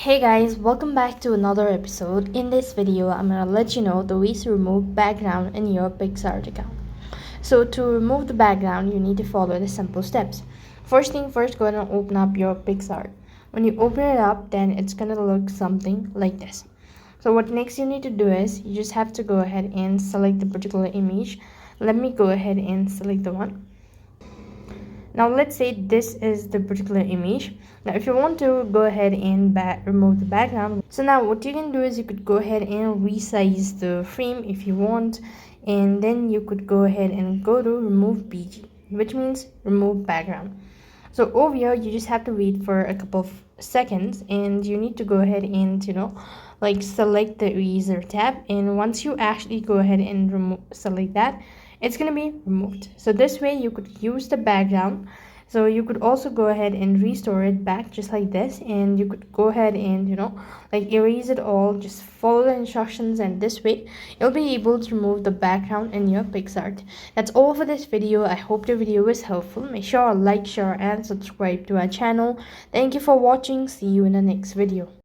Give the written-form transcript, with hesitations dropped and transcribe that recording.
Hey guys, welcome back to another episode. In this video, I'm gonna let you know the ways to remove background in your Picsart account. So to remove the background, you need to follow the simple steps. First thing first, go ahead and open up your Picsart. When you open it up, then it's gonna look something like this. So what next you need to do is you just have to go ahead and select the particular image. Let me go ahead and select the one. Now let's say this is the particular image. Now if you want to go ahead and remove the background, so now what you can do is you could go ahead and resize the frame if you want, and then you could go ahead and go to remove BG, which means remove background. So over here you just have to wait for a couple of seconds, and you need to go ahead and like select the eraser tab, and once you actually go ahead and select that, it's going to be removed. So this way you could use the background. So you could also go ahead and restore it back just like this, and you could go ahead and like erase it all. Just follow the instructions, and this way you'll be able to remove the background in your Picsart. That's all for this video. I hope the video was helpful. Make sure to like, share and subscribe to our channel. Thank you for watching. See you in the next video.